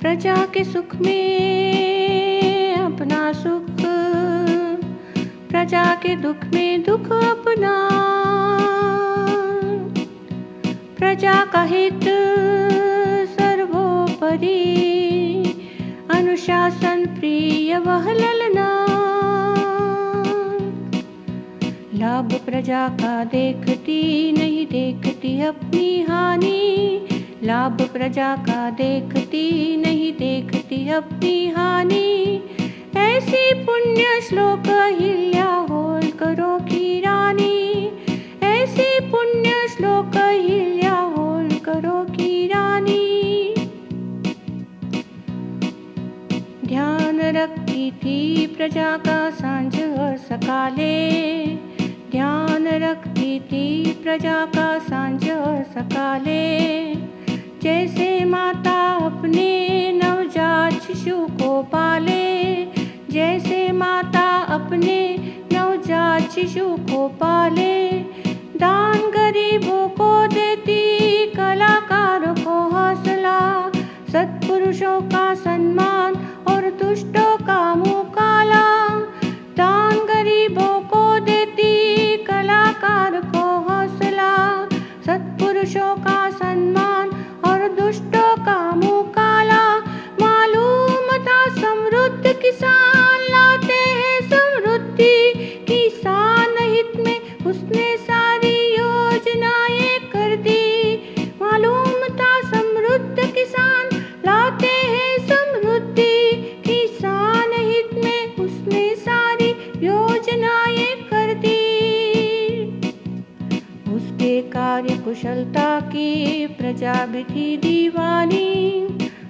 प्रजा के सुख में अपना सुख, प्रजा के दुख में दुख अपना। प्रजा का हित सर्वोपरि, अनुशासन प्रिय वह ललना। लाभ प्रजा का देखती नहीं देखती अपनी हानि, लाभ प्रजा का देखती नहीं देखती अपनी हानि। ऐसी पुण्य श्लोक अहिल्या होळकरों की रानी, ऐसी पुण्य श्लोक अहिल्या होळकरों की रानी। ध्यान रखती थी प्रजा का सांझ और सकाले, ध्यान रखती थी प्रजा का सांझ और सकाले। जैसे माता अपने नवजात शिशु को पाले, जैसे माता अपने नवजात शिशु को पाले। दान गरीबों को देती, कलाकारों को हौसला, सत्पुरुषों का सम्मान और दुष्टों का मुकाला। दान गरीबों को देती, कलाकार को हौसला, सत्पुरुषों का सम्मान और दुष्टों का मुकाला। मालूम था समृद्ध किसान लाते हैं समृद्धि, किसान हित में उसने सारी योजनाएं कर दी। मालूम था समृद्ध किसान लाते हैं समृद्धि, किसान हित में उसने सारी योजनाएं कर दी। उसके कार्य कुशलता की प्रजा भी थी दीवानी,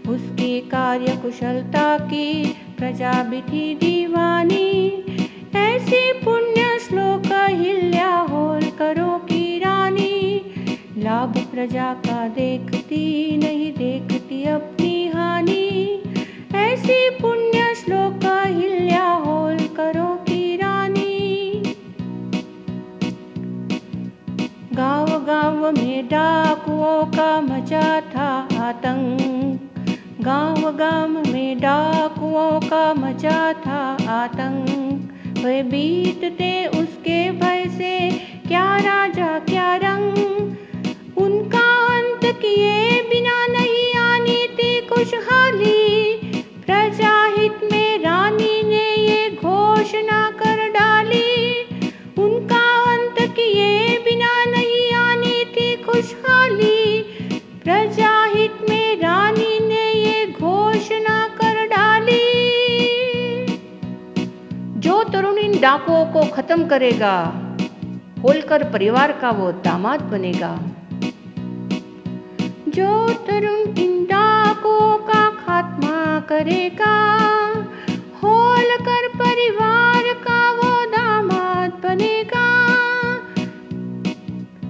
उसकी कार्य कुशलता की प्रजा भी थी दीवानी। ऐसी पुण्य श्लोक अहिल्या होळकरों की रानी, लाभ प्रजा का देखती नहीं देखती अपनी हानि। ऐसी पुण्य श्लोक अहिल्या होळकरों की रानी। गाँव गाँव में डाकुओं का मचा था आतंक, गाँव गाँव में डाकुओं का मचा था आतंक। वे बीतते उसके भय से क्या राजा क्या रंग, उनका अंत किए बिना नहीं आनी थी खुशहाली। प्रजा हित में रानी ने ये घोषणा कर डाली, उनका अंत किए बिना नहीं आनी थी खुशहाली। प्रजा हित में रानी ने ये घोषणा कर डाली। जो तरुण इन डाकुओं को खत्म करेगा, होळकर परिवार का वो दामाद बनेगा। जो तरुण इन डाकुओं का खात्मा करेगा, होळकर परिवार का वो दामाद बनेगा।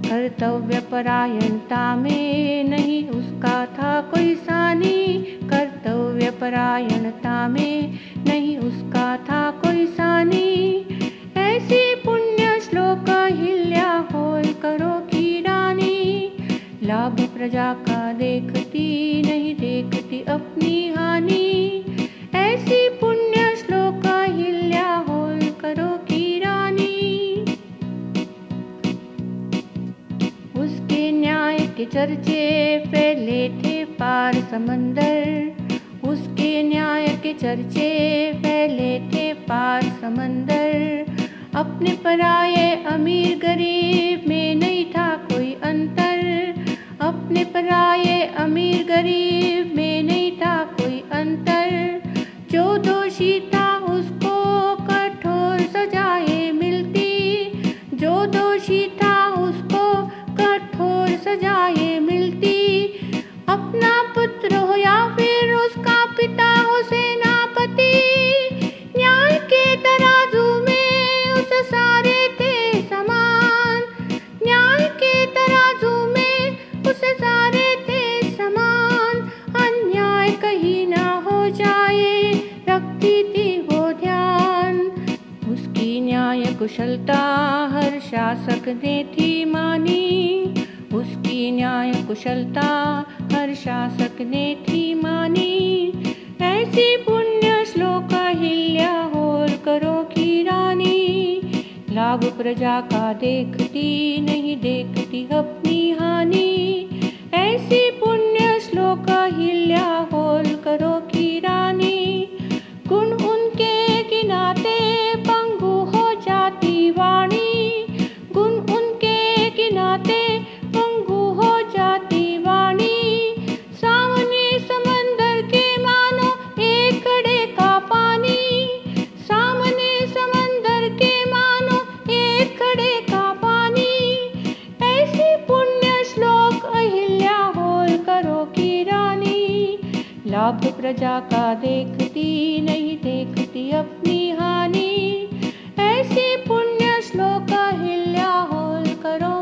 कर्तव्य परायणता में नहीं उसका था कोई सानी, कर्तव्य परायणता में नहीं उसका था कोई सानी। ऐसी पुण्य श्लोक अहिल्या होळकरों की रानी, लाभ प्रजा का देखती नहीं देखती अपनी हानि। ऐसी पुण्य श्लोक अहिल्या होळकरों की रानी। उसके न्याय के चर्चे फैले थे पार समंदर, उसके न्याय के चर्चे फैले थे पार समंदर। अपने पराये अमीर गरीब में नहीं था कोई अंतर, अपने पराये अमीर गरीब में नहीं था कोई अंतर। जो दोषी था उसको कठोर सजाएं मिलती, जो दोषी था उसको कठोर सजाएं मिलती। अपना पुत्र हो या फिर उसका पिता हो सेनापति, न्याय के तराजू में उस सारे थे समान, न्याय के तराजू में उस सारे थे समान। अन्याय कहीं ना हो जाए रखती थी वो ध्यान, उसकी न्याय कुशलता हर शासक ने थी मानी, उसकी उसकी न्याय कुशलता हर शासक ने थी मानी। ऐसी पुण्य श्लोक अहिल्या होलकरों की रानी। लाभ प्रजा का देखती नहीं देखती अपनी हानि। ऐसी पुण्य श्लोक अहिल्या होलकरों की रानी। गुण उनके गिनाते पंगु हो जाती वाणी। गुण उनके गिनाते पंगु हो जाती वाणी। सामने समंदर के मानो एक घड़े का पानी। सामने समंदर के मानो एक घड़े का पानी। ऐसी पुण्य श्लोक अहिल्या होलकरों की रानी। लाभ प्रजा का देखती नहीं देखती अपनी हानि। ऐसी पुण्य श्लोक अहिल्या होलकरों